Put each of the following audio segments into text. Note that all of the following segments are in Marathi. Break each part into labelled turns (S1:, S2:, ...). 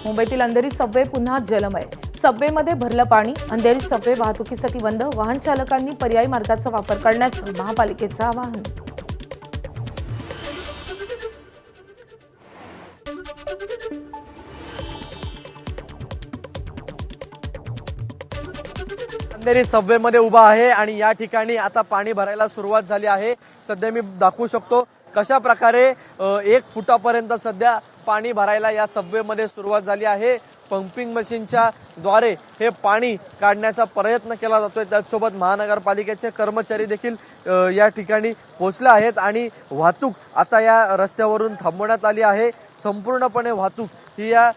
S1: मुंबईतील अंधेरी सबवे पुन्हा जलमय. सबवेमध्ये भरलं पाणी. अंधेरी सबवे वाहतुकीसाठी बंद. वाहन चालकांनी पर्यायी मार्गाचा वापर करण्याचं महापालिकेचं आवाहन.
S2: अंधेरी सबवेमध्ये उभा आहे आणि या ठिकाणी आता पाणी भरायला सुरुवात झाली आहे. सध्या मी दाखवू शकतो कशा प्रकारे 1 फुटापर्यंत सध्या पाणी भरायला या सबवेमध्ये सुरुवात झाली आहे. पंपिंग मशीनच्या द्वारे हे पाणी काढण्याचा प्रयत्न केला जातोय. त्याचसोबत महानगरपालिकेचे कर्मचारी देखील या ठिकाणी पोहोचले आहेत आणि वाहतूक आता या रस्त्यावरून थांबवण्यात आली आहे. संपूर्णपणे वाहतूक ही या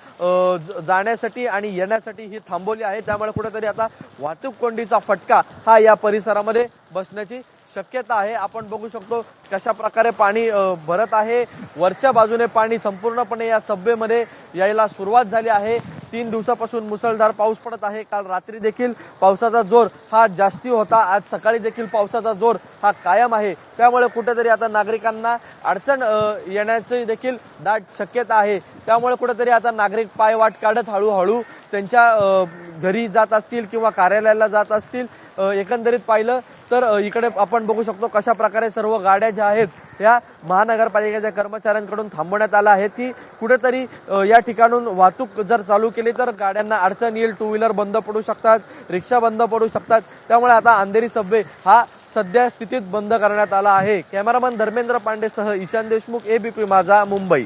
S2: जाण्यासाठी आणि येण्यासाठी ही थांबवली आहे. त्यामुळे कुठेतरी आता वाहतूक कोंडीचा फटका हा या परिसरामध्ये बसण्याची शक्यता आहे. आपण बघू शकतो कशा प्रकारे पाणी भरत आहे. वरच्या बाजूने पाणी संपूर्णपणे या सबवेमध्ये यायला सुरुवात झाली आहे. 3 दिवसापासून मुसळधार पाऊस पडत आहे. काल रात्री देखील पावसाचा जोर हा जास्ती होता. आज सकाळी देखील पावसाचा जोर हा कायम आहे. त्यामुळे कुठेतरी आता नागरिकांना अडचण येण्याची देखील दाट शक्यता आहे. त्यामुळे कुठेतरी आता नागरिक पायवाट काढत हळूहळू त्यांच्या घरी जात असतील किंवा कार्यालयाला जात असतील. एकंदरीत पाहिलं तर इकडे आपण बघू शकतो कशा प्रकारे सर्व गाड्या ज्या आहेत या महानगरपालिकेच्या कर्मचाऱ्यांकडून थांबवण्यात आल्या आहेत की कुठेतरी या ठिकाणून वाहतूक जर चालू केली तर गाड्यांना अडचण येईल. 2 व्हीलर बंद पडू शकतात, रिक्षा बंद पडू शकतात. त्यामुळे आता अंधेरी सबवे हा सध्या स्थितीत बंद करण्यात आला आहे. कॅमेरामन धर्मेंद्र पांडेसह ईशान देशमुख, ABP माझा, मुंबई.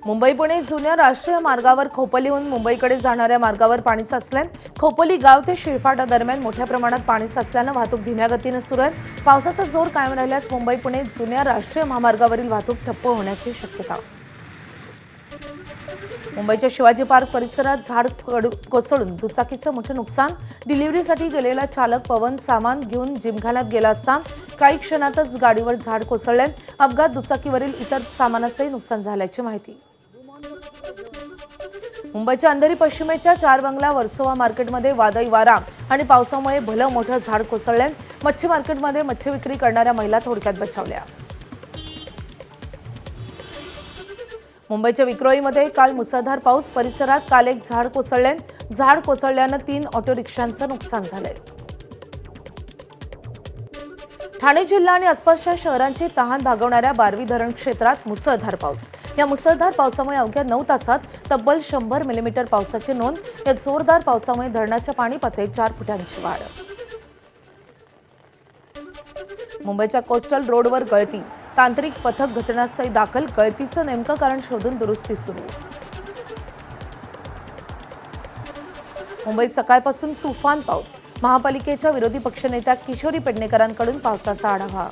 S1: मुंबई पुणे जुन्या राष्ट्रीय मार्गावर खोपोलीहून मुंबईकडे जाणाऱ्या मार्गावर पाणी साचलंय. खोपोली गाव ते शिळफाटा दरम्यान मोठ्या प्रमाणात पाणी साचल्यानं वाहतूक धीम्या गतीनं सुरू आहे. पावसाचा जोर कायम राहिल्यास मुंबई पुणे जुन्या राष्ट्रीय महामार्गावरील वाहतूक ठप्प होण्याची शक्यता. मुंबईच्या शिवाजी पार्क परिसरात झाड कोसळून दुचाकीचं मोठं नुकसान. डिलिव्हरीसाठी गेलेला चालक पवन सामान घेऊन जिमखान्यात गेला असता काही क्षणातच गाडीवर झाड कोसळले. अपघात दुचाकीवरील इतर सामानाचंही नुकसान झाल्याची माहिती. मुंबईच्या अंधेरी पश्चिमेच्या 4 बंगला वर्सोवा मार्केटमध्ये वादळी वारा आणि पावसामुळे भलं मोठं झाड कोसळले. मच्छी मार्केटमध्ये मच्छी विक्री करणाऱ्या महिला थोडक्यात बचावल्या. मुंबईच्या विक्रोळीमध्ये काल मुसळधार पाऊस. परिसरात काल एक झाड कोसळले. झाड कोसळल्यानं 3 ऑटो रिक्षांचं नुकसान झालंय. ठाणे जिल्हा आणि आसपासच्या शहरांची तहान भागवणाऱ्या बारवी धरण क्षेत्रात मुसळधार पाऊस. या मुसळधार पावसामुळे अवघ्या 9 तासात तब्बल 100 मिलीमीटर पावसाची नोंद. या जोरदार पावसामुळे धरणाच्या पाणी पातळीत 4 फुटांची वाढ. मुंबईच्या कोस्टल रोडवर गळती. तांत्रिक पथक घटनास्थळी दाखल. गळतीचं नेमकं कारण शोधून दुरुस्ती सुरू. मुंबईत सकाळपासून तुफान पाऊस. महापालिकेच्या विरोधी पक्षनेत्या किशोरी पेडणेकरांकडून पावसाचा आढावा.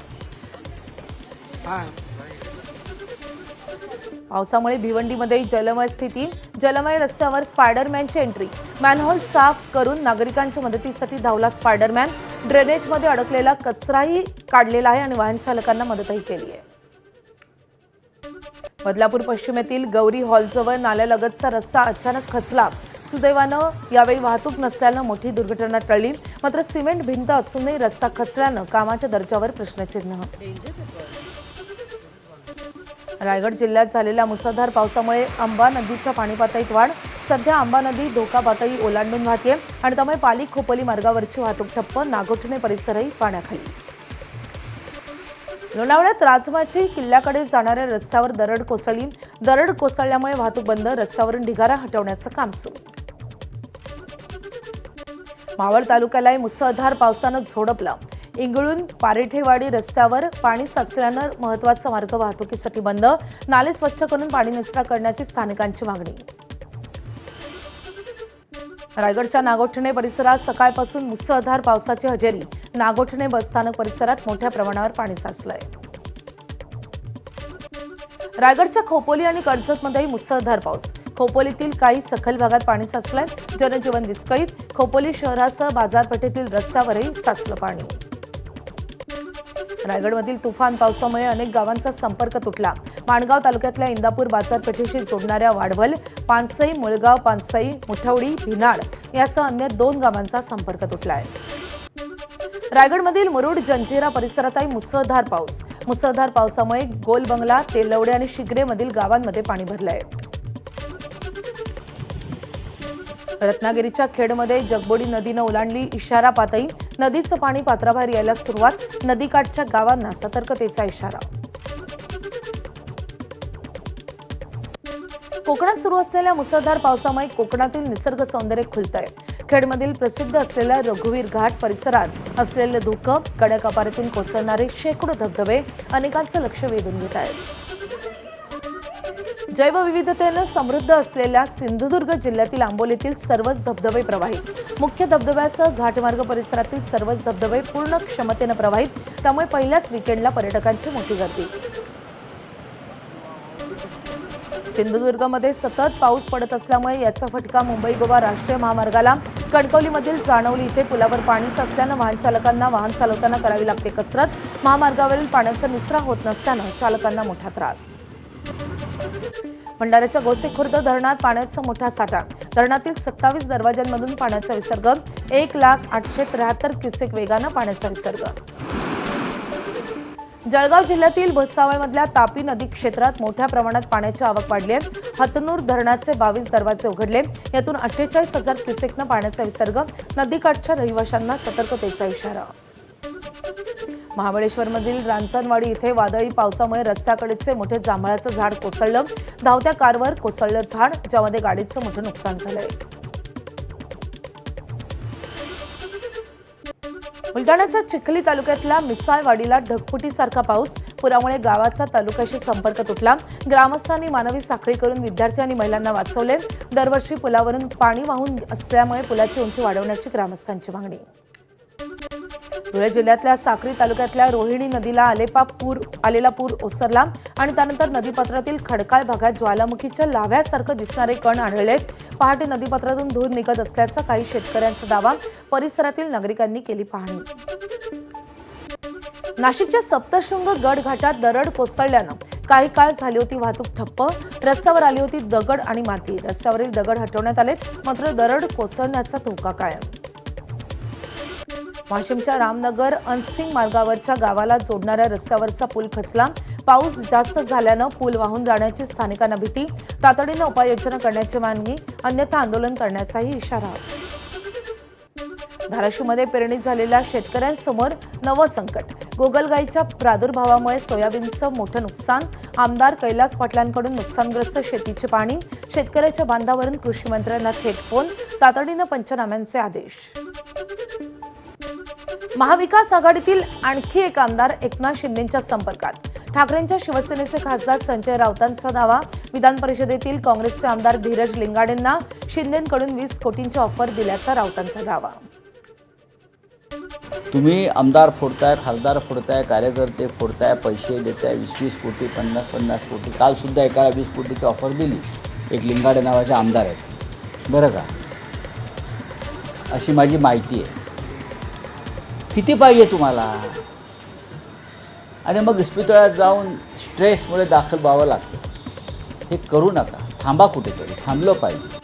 S1: पावसामुळे भिवंडीमध्ये जलमय स्थिती. जलमय रस्त्यावर स्पायडरमॅनची एंट्री. मॅनहोल साफ करून नागरिकांच्या मदतीसाठी धावला स्पायडरमॅन. ड्रेनेजमध्ये अडकलेला कचराही काढलेला आहे आणि वाहन चालकांना मदतही केली आहे. बदलापूर पश्चिमेतील गौरी हॉलजवळ नाल्यालगतचा रस्ता अचानक खचला. सुदैवानं यावेळी वाहतूक नसल्यानं मोठी दुर्घटना टळली. मात्र सिमेंट भिंत असूनही रस्ता खचल्यानं कामाच्या दर्जावर प्रश्नचिन्ह. रायगड जिल्ह्यात झालेल्या मुसळधार पावसामुळे अंबा नदीच्या पाणी पातळीत वाढ. सध्या अंबा नदी धोका पातळी ओलांडून वाहते आणि त्यामुळे पाली खोपोली मार्गावरची वाहतूक ठप्प. नागोठणे परिसरही पाण्याखाली. लोणावळ्यात राजमाची किल्ल्याकडे जाणाऱ्या रस्त्यावर दरड कोसळली. दरड कोसळल्यामुळे वाहतूक बंद. रस्त्यावरून ढिगारा हटवण्याचं काम सुरू. मावळ तालुक्यालाही मुसळधार पावसानं झोडपलं. इंगळून पारेठेवाडी रस्त्यावर पाणी साचल्यानं महत्वाचा मार्ग वाहतुकीसाठी बंद. नाले स्वच्छ करून पाणी निचरा करण्याची स्थानिकांची मागणी. रायगडच्या नागोठणे परिसरात सकाळपासून मुसळधार पावसाची हजेरी. नागोठणे बसस्थानक परिसरात मोठ्या प्रमाणावर पाणी साचलंय. रायगडच्या खोपोली आणि कर्जतमध्येही मुसळधार पाऊस. खोपोलीतील काही सखल भागात पाणी साचलंय. जनजीवन विस्कळीत. खोपोली शहरासह बाजारपेठेतील रस्त्यावरही साचलं पाणी. रायगडमधील तुफान पावसामुळे अनेक गावांचा संपर्क तुटला. माणगाव तालुक्यातल्या इंदापूर बाजारपेठेशी जोडणाऱ्या वाढवल, पानसई, मुळगाव, पानसई, मुठवडी, भिनाड यासह अन्य 2 गावांचा संपर्क तुटलाय. रायगडमधील मुरुड, जंजिरा परिसरातही मुसळधार पाऊस. मुसळधार पावसामुळे गोल बंगला, तेलवडे आणि शिगरेमधील गावांमध्ये पाणी भरलंय. रत्नागिरीच्या खेडमध्ये जगबोडी नदीनं ओलांडली इशारा पातळी. नदीचं पाणी पात्राबाहेर यायला सुरुवात. नदीकाठच्या गावांना सतर्कतेचा इशारा. कोकणात सुरू असलेल्या मुसळधार पावसामुळे कोकणातील निसर्ग सौंदर्य खुलतंय. खेडमधील प्रसिद्ध असलेल्या रघुवीर घाट परिसरात असलेलं धुकं, कडक अपारीतून कोसळणारे शेकडो धबधबे अनेकांचं लक्ष वेधून घेत आहेत. जैवविविधतेनं समृद्ध असलेल्या सिंधुदुर्ग जिल्ह्यातील आंबोलीतील सर्वच धबधबे प्रवाहित. मुख्य धबधब्यासह घाटमार्ग परिसरातील सर्वच धबधबे पूर्ण क्षमतेनं प्रवाहित. त्यामुळे पहिल्याच विकेंडला पर्यटकांची मोठी गर्दी. सिंधुदुर्गमध्ये सतत पाऊस पडत असल्यामुळे याचा फटका मुंबई गोवा राष्ट्रीय महामार्गाला. कणकवलीमधील जाणवली इथे पुलावर पाणी साचल्यानं वाहन चालकांना वाहन चालवताना करावी लागते कसरत. महामार्गावरील पाण्याचा निचरा होत नसल्यानं चालकांना मोठा त्रास. भंडाऱ्याच्या गोसेखुर्द धरणात पाण्याचा मोठा साठा. धरणातील 27 दरवाजांमधून पाण्याचा विसर्ग. 1,08,73 क्युसेक वेगानं पाण्याचा विसर्ग. जळगाव जिल्ह्यातील भुसावळमधल्या तापी नदी क्षेत्रात मोठ्या प्रमाणात पाण्याची आवक वाढली आहे. हतनूर धरणाचे 22 दरवाजे उघडले. यातून 48,000 क्युसेकनं पाण्याचा विसर्ग. नदीकाठच्या रहिवाशांना सतर्कतेचा इशारा. महाबळेश्वरमधील रांजणवाडी इथे वादळी पावसामुळे रस्त्याकडेचे मोठे जांभळाचं झाड कोसळलं. धावत्या कारवर कोसळलं झाड, ज्यामध्ये गाडीचं मोठं नुकसान झालंय. बुलढाण्याच्या चिखली तालुक्यातल्या मिसाळवाडीला ढगफुटीसारखा पाऊस. पुरामुळे गावाचा तालुक्याशी संपर्क तुटला. ग्रामस्थांनी मानवी साखळी करून विद्यार्थी आणि महिलांना वाचवले. दरवर्षी पुलावरून पाणी वाहून असल्यामुळे पुलाची उंची वाढवण्याची ग्रामस्थांची मागणी. धुळे जिल्ह्यातल्या साक्री तालुक्यातल्या रोहिणी नदीला आलेला पूर ओसरला आणि त्यानंतर नदीपात्रातील खडकाळ भागात ज्वालामुखीच्या लाव्यासारखं दिसणारे कण आढळलेत. पहाटे नदीपात्रातून धूर निघत असल्याचा काही शेतकऱ्यांचा दावा. परिसरातील नागरिकांनी केली पाहणी. नाशिकच्या सप्तशृंग गड घाटात दरड कोसळल्यानं काही काळ झाली होती वाहतूक ठप्प. रस्त्यावर आली होती दगड आणि माती. रस्त्यावरील दगड हटवण्यात आलेत, मात्र दरड कोसळण्याचा धोका कायम. वाशिमच्या रामनगर अनसिंग मार्गावरच्या गावाला जोडणाऱ्या रस्त्यावरचा पूल खचला. पाऊस जास्त झाल्यानं पूल वाहून जाण्याची स्थानिकांना भीती. तातडीनं उपाययोजना करण्याची मागणी, अन्यथा आंदोलन करण्याचाही इशारा. धाराशिवमध्ये पेरणी झालेल्या शेतकऱ्यांसमोर नवं संकट. गोगलगाईच्या प्रादुर्भावामुळे सोयाबीनचं मोठं नुकसान. आमदार कैलास पाटलांकडून नुकसानग्रस्त शेतीची पाहणी. शेतकऱ्याच्या बांधावरून कृषी मंत्र्यांना थेट फोन. तातडीनं पंचनाम्यांचे आदेश. महाविकास आघाडीतील आणखी एक आमदार एकनाथ शिंदेंच्या संपर्कात. ठाकरेंच्या शिवसेनेचे खासदार संजय राऊतांचा दावा. विधान परिषदेतील काँग्रेसचे आमदार धीरज लिंगाडेंना शिंदेंकडून 20 कोटींची ऑफर दिल्याचा राऊतांचा दावा.
S3: तुम्ही आमदार फोडताय, खासदार फोडताय, कार्यकर्ते फोडताय, पैसे देताय, 20-20 कोटी, 50-50 कोटी. कालसुद्धा एकाला 20 कोटीची ऑफर दिली. एक लिंगाडे नावाचे आमदार आहेत, बरं का. अशी माझी माहिती आहे. किती पाहिजे तुम्हाला? आणि मग इस्पितळात जाऊन स्ट्रेसमुळे दाखल व्हावं लागतं. हे करू नका. थांबा कुठेतरी. थांबलं पाहिजे.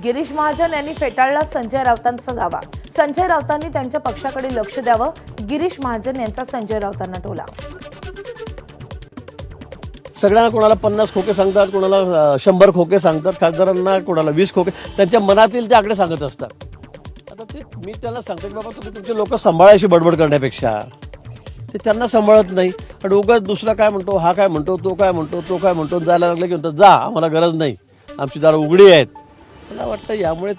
S1: गिरीश महाजन यांनी फेटाळला संजय राऊतांचा दावा. संजय राऊतांनी त्यांच्या पक्षाकडे लक्ष द्यावं. गिरीश महाजन यांचा संजय राऊतांना टोला.
S4: सगळ्यांना कोणाला 50 खोके सांगतात, कोणाला 100 खोके सांगतात, खासदारांना कोणाला 20 खोके. त्यांच्या मनातील ते आकडे सांगत असतात. आता ते मी त्यांना सांगतो की बाबा तुम्ही तुमचे लोक सांभाळायची बडबड करण्यापेक्षा ते त्यांना सांभाळत नाही. आणि उगाच दुसरा काय म्हणतो, हा काय म्हणतो, तो काय म्हणतो, तो काय म्हणतो, जायला लागलं की म्हणतो जा, आम्हाला गरज नाही, आमची दारं उघडी आहेत. मला वाटतं यामुळे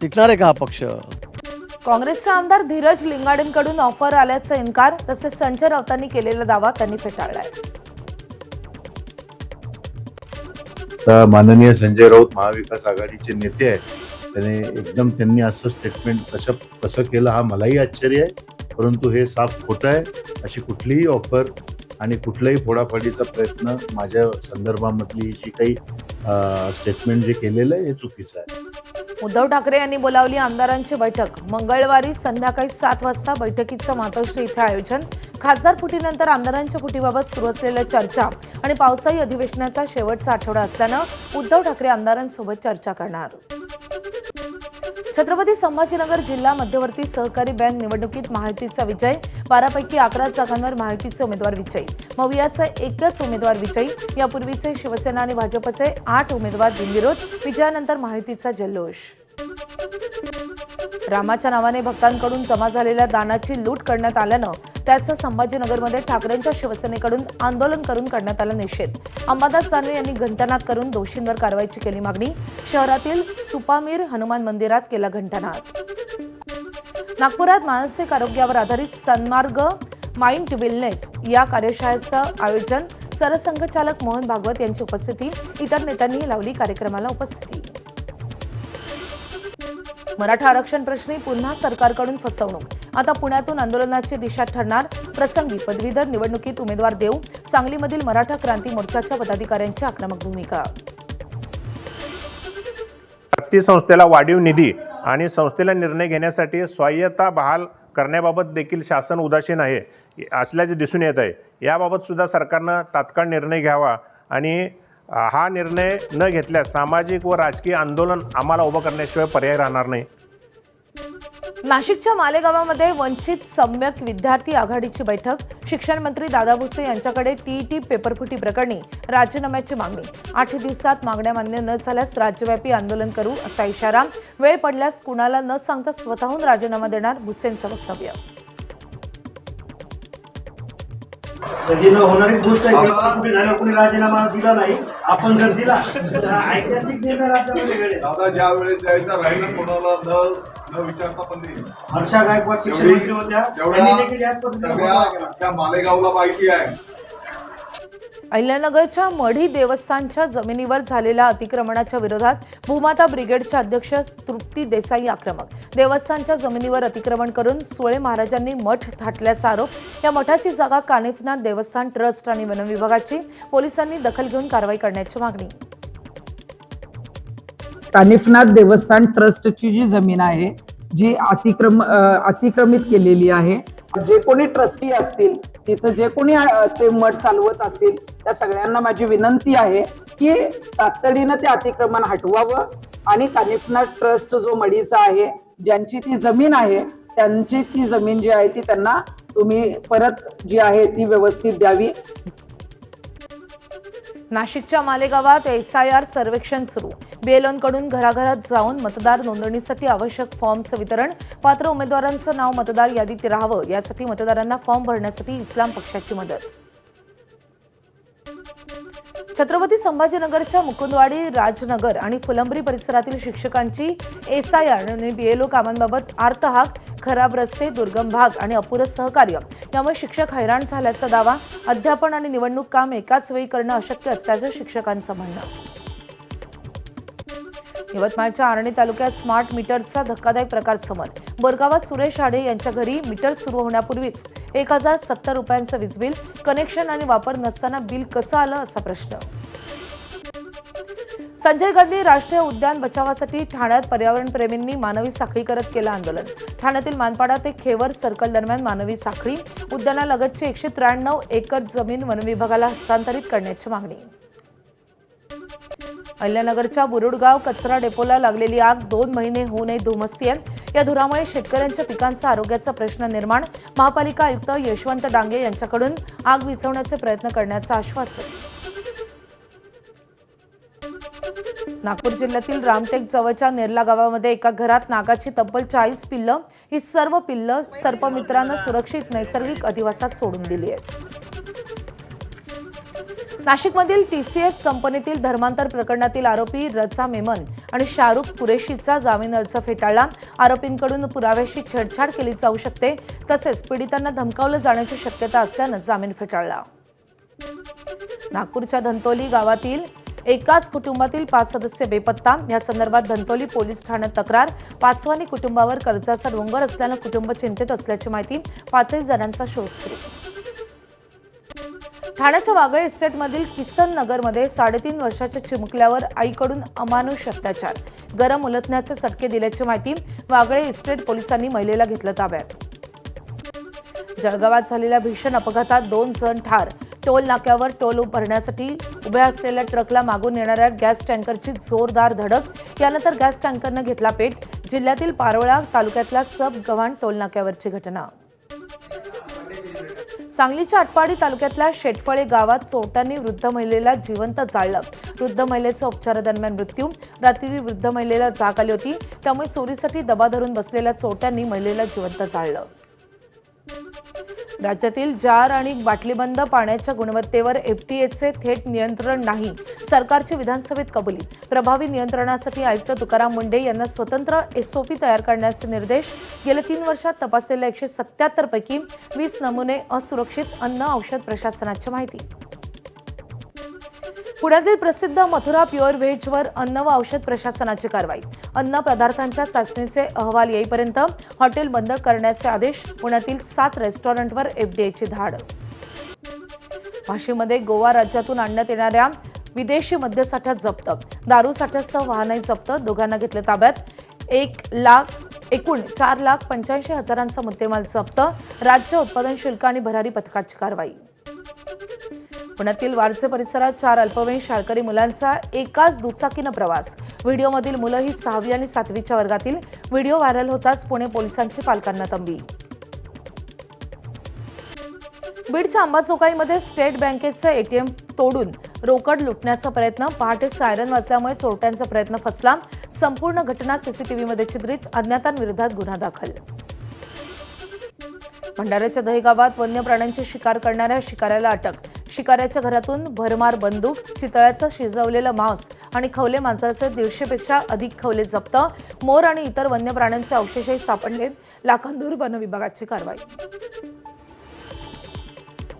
S4: टिकणार आहे का हा पक्ष?
S1: काँग्रेसचे आमदार धीरज लिंगाडेंकडून ऑफर आल्याचा इन्कार. तसेच संजय राऊतांनी केलेला दावा त्यांनी फेटाळलाय.
S5: माननीय संजय राऊत महाविकास आघाडीचे नेते आहेत. त्यांनी असं स्टेटमेंट कसं केलं हा मलाही आश्चर्य आहे. परंतु हे साफ खोटं आहे. अशी कुठलीही ऑफर आणि कुठलाही फोडाफोडीचा प्रयत्न माझ्या संदर्भामधली जी काही स्टेटमेंट जे केलेलं आहे हे चुकीचं आहे.
S1: उद्धव ठाकरे यांनी बोलावली आमदारांची बैठक. मंगळवारी संध्याकाळी 7 वाजता बैठकीचं मातोश्री इथे आयोजन. खासदार फुटीनंतर आमदारांच्या फुटीबाबत सुरू असलेल्या चर्चा आणि पावसाळी अधिवेशनाचा शेवटचा आठवडा असल्यानं उद्धव ठाकरे आमदारांसोबत चर्चा करणार. छत्रपती संभाजीनगर जिल्हा मध्यवर्ती सहकारी बँक निवडणुकीत महायुतीचा विजय. 12 पैकी 11 जागांवर महायुतीचे उमेदवार विजयी. मवियाचा एकच उमेदवार विजयी. यापूर्वीचे शिवसेना आणि भाजपचे 8 उमेदवार बिनविरोध. विजयानंतर महायुतीचा जल्लोष. रामाच्या नावाने भक्तांकडून जमा झालेल्या दानाची लूट करण्यात आल्यानं त्याचं संभाजीनगरमध्ये ठाकरेंच्या शिवसेनेकडून आंदोलन करून करण्यात आला निषेध. अंबादास दानवे यांनी घंटानाद करून दोषींवर कारवाईची केली मागणी. शहरातील सुपामीर हनुमान मंदिरात केला घंटानाद. नागपुरात मानसिक आरोग्यावर आधारित सन्मार्ग माइंड वेलनेस या कार्यशाळेचं आयोजन. सरसंघचालक मोहन भागवत यांची उपस्थिती. इतर नेत्यांनी लावली कार्यक्रमाला उपस्थिती. मराठा आरक्षण प्रश्नी पुन्हा सरकारकडून फसवणूक. आता पुण्यातून आंदोलनाची दिशा ठरणार. प्रसंगी पदवीधर निवडणुकीत उमेदवार देऊ. सांगलीमधील मराठा क्रांती मोर्चाच्या पदाधिकाऱ्यांची आक्रमक भूमिका.
S6: शक्ती संस्थेला वाढीव निधी आणि संस्थेला निर्णय घेण्यासाठी स्वायत्ता बहाल करण्याबाबत देखील शासन उदासीन आहे असल्याचे दिसून येत आहे. याबाबत सुद्धा सरकारनं तात्काळ निर्णय घ्यावा आणि हा निर्णय न घेतल्यास सामाजिक व राजकीय आंदोलन आम्हाला उभं करण्याशिवाय पर्याय राहणार नाही.
S1: नाशिकच्या मालेगावामध्ये वंचित सम्यक विद्यार्थी आघाडीची बैठक. शिक्षण मंत्री दादा भुसे यांच्याकडे टीईटी पेपरफुटी प्रकरणी राजीनाम्याची मागणी. 8 दिवसात मागण्या मान्य न झाल्यास राज्यव्यापी आंदोलन करू असा इशारा. वेळ पडल्यास कुणाला न सांगता स्वतःहून राजीनामा देणार भुसेंचं वक्तव्य.
S7: कधी न होणारी गोष्ट आहे. कुठे झालं कोणी राजीनामा दिला नाही. आपण जर दिला तर ऐतिहासिक निर्णय राज्यामध्ये घडेल.
S8: दादा ज्या वेळेस द्यायचा राहिलं कोणाला न विचारता पण देईल.
S7: हर्षा गायकवाड शिक्षण मंत्री होत्या. त्यांनी देखील याच पद्धतीने घोटाळा केला.
S8: त्या मालेगावला माहिती आहे.
S1: अहिल्यानगरच्या मढी देवस्थानच्या जमिनीवर झालेल्या अतिक्रमणाच्या विरोधात भूमाता ब्रिगेडच्या अध्यक्ष तृप्ती देसाई आक्रमक. देवस्थानच्या जमिनीवर अतिक्रमण करून सुळे महाराजांनी मठ थाटल्याचा आरोप. या मठाची जागा कानिफनाथ देवस्थान ट्रस्ट आणि वन विभागाची. पोलिसांनी दखल घेऊन कारवाई करण्याची मागणी.
S9: कानिफनाथ देवस्थान ट्रस्टची जी जमीन आहे जी अतिक्रमित केलेली आहे. जे कोणी ट्रस्टी असतील तिथं जे कोणी ते मठ चालवत असतील त्या सगळ्यांना माझी विनंती आहे की तातडीनं ते अतिक्रमण हटवावं आणि कानिफनाथ ट्रस्ट जो मडीचा आहे ज्यांची ती जमीन आहे त्यांची ती जमीन जी आहे ती त्यांना तुम्ही परत जी आहे ती व्यवस्थित द्यावी.
S1: नाशिकच्या मालेगावात SIR सर्वेक्षण सुरू. BLOंकडून घराघरात जाऊन मतदार नोंदणीसाठी आवश्यक फॉर्मचं वितरण. पात्र उमेदवारांचं नाव मतदार यादीत राहावं यासाठी मतदारांना फॉर्म भरण्यासाठी इस्लाम पक्षाची मदत. छत्रपती संभाजीनगरच्या मुकुंदवाडी, राजनगर आणि फुलंब्री परिसरातील शिक्षकांची SIR आणि BLO कामांबाबत आर्तहाक. खराब रस्ते, दुर्गम भाग आणि अपुरं सहकार्य यामुळे शिक्षक हैराण झाल्याचा दावा. अध्यापन आणि निवडणूक काम एकाच वेळी करणं अशक्य असल्याचं शिक्षकांचं म्हणणं. यवतमाळच्या आर्णी तालुक्यात स्मार्ट मीटरचा धक्कादायक प्रकार समोर. बोरगावात सुरेश आडे यांच्या घरी मीटर सुरू होण्यापूर्वीच 1070 रुपयांचं वीज बिल. कनेक्शन आणि वापर नसताना बिल कसं आलं असा प्रश्न. संजय गांधी राष्ट्रीय उद्यान बचावासाठी ठाण्यात पर्यावरणप्रेमींनी मानवी साखळी करत केलं आंदोलन. ठाण्यातील मानपाडा ते खेवर सर्कल दरम्यान मानवी साखळी. उद्यानालगतची 193 एकर जमीन वनविभागाला हस्तांतरित करण्याची मागणी. अहिल्यानगरच्या बुरुडगाव कचरा डेपोला लागलेली आग 2 महिने होऊनही धुमसतीये. या धुरामुळे शेतकऱ्यांच्या पिकांचा आरोग्याचा प्रश्न निर्माण. महापालिका आयुक्त यशवंत डांगे यांच्याकडून आग विझवण्याचे प्रयत्न करण्याचं आश्वासन. नागपूर जिल्ह्यातील रामटेक जवळच्या नेरला गावामध्ये एका घरात नागाची तब्बल 40 पिल्लं. ही सर्व पिल्लं सर्पमित्रांना सुरक्षित नैसर्गिक अधिवासात सोडून दिली आहेत. नाशिकमधील TCS कंपनीतील धर्मांतर प्रकरणातील आरोपी रचा मेमन आणि शाहरुख कुरेशीचा जामीन अर्ज फेटाळला. आरोपींकडून पुराव्याशी छेडछाड केली जाऊ शकते तसेच पीडितांना धमकावलं जाण्याची शक्यता असल्यानं जामीन फेटाळला. नागपूरच्या धंतोली गावातील एकाच कुटुंबातील 5 सदस्य बेपत्ता. या संदर्भात धंतोली पोलीस ठाण्यात तक्रार. पासवानी कुटुंबावर कर्जाचा डोंगर असल्यानं कुटुंब चिंतेत असल्याची माहिती. 5 जणांचा शोध सुरू. ठाण्याच्या वागळे इस्टेटमधील किसन नगरमध्ये 3.5 वर्षाच्या चिमुकल्यावर आईकडून अमानुष अत्याचार. गरम उलटण्याचे चटके दिल्याची माहिती. वागळे इस्टेट पोलिसांनी महिलेला घेतलं ताब्यात. जळगावात झालेल्या भीषण अपघातात 2 जण ठार. टोल नाक्यावर टोल भरण्यासाठी उभ्या असलेल्या ट्रकला मागून येणाऱ्या गॅस टँकरची जोरदार धडक. यानंतर गॅस टँकरनं घेतला पेट. जिल्ह्यातील पारोळा तालुक्यातल्या सब गव्हाण टोल नाक्यावरची घटना. सांगलीच्या आटपाडी तालुक्यातल्या शेटफळे गावात चोरट्यांनी वृद्ध महिलेला जिवंत जाळलं. वृद्ध महिलेचा उपचारादरम्यान मृत्यू. रात्री वृद्ध महिलेला जाग आली होती, त्यामुळे चोरीसाठी दबा धरून बसलेल्या चोरट्यांनी महिलेला जिवंत जाळलं. राज्यातील जार आणि बाटलीबंद पाण्याच्या गुणवत्तेवर एफडीएचे थेट नियंत्रण नाही, सरकारची विधानसभेत कबुली. प्रभावी नियंत्रणासाठी आयुक्त तुकाराम मुंढे यांना स्वतंत्र एसओपी तयार करण्याचे निर्देश. गेल्या 3 वर्षात तपासलेल्या 177 पैकी 20 नमुने असुरक्षित. अन्न औषध प्रशासनाची माहिती. पुण्यातील प्रसिद्ध मथुरा प्युअर व्हेजवर अन्न व औषध प्रशासनाची कारवाई. अन्न पदार्थांच्या चाचणीचे अहवाल येईपर्यंत हॉटेल बंद करण्याचे आदेश. पुण्यातील 7 रेस्टॉरंटवर एफडीएची धाड. वाशीमध्ये गोवा राज्यातून आणण्यात येणाऱ्या विदेशी मद्यसाठा जप्त. दारू साठ्यासह वाहनही जप्त. दोघांना घेतले ताब्यात. एकूण 4,85,000चा मुद्देमाल जप्त. राज्य उत्पादन शुल्क आणि भरारी पथकाची कारवाई. पुण्यातील वारजे परिसरात 4 अल्पवयीन शाळकरी मुलांचा एकाच दुचाकीनं प्रवास. व्हिडिओमधील मुलं ही 6वी आणि 7वीच्या वर्गातील. व्हिडिओ व्हायरल होताच पुणे पोलिसांची पालकांना तंबी. बीडच्या अंबाजोगाईमध्ये स्टेट बँकेचे एटीएम तोडून रोकड लुटण्याचा प्रयत्न. पहाटे सायरन वाजल्यामुळे चोरट्यांचा प्रयत्न फसला. संपूर्ण घटना सीसीटीव्हीमध्ये चित्रित. अज्ञातांविरोधात गुन्हा दाखल. भंडाऱ्याच्या दहेगावात वन्य प्राण्यांची शिकार करणाऱ्या शिकाऱ्याला अटक. शिकाऱ्याच्या घरातून भरमार बंदूक, चितळ्याचं शिजवलेलं मांस आणि खवले मांजराचे 150पेक्षा अधिक खवले जप्त. मोर आणि इतर वन्य प्राण्यांचे अवशेषही सापडले. लाखांदूर वन विभागाची कारवाई.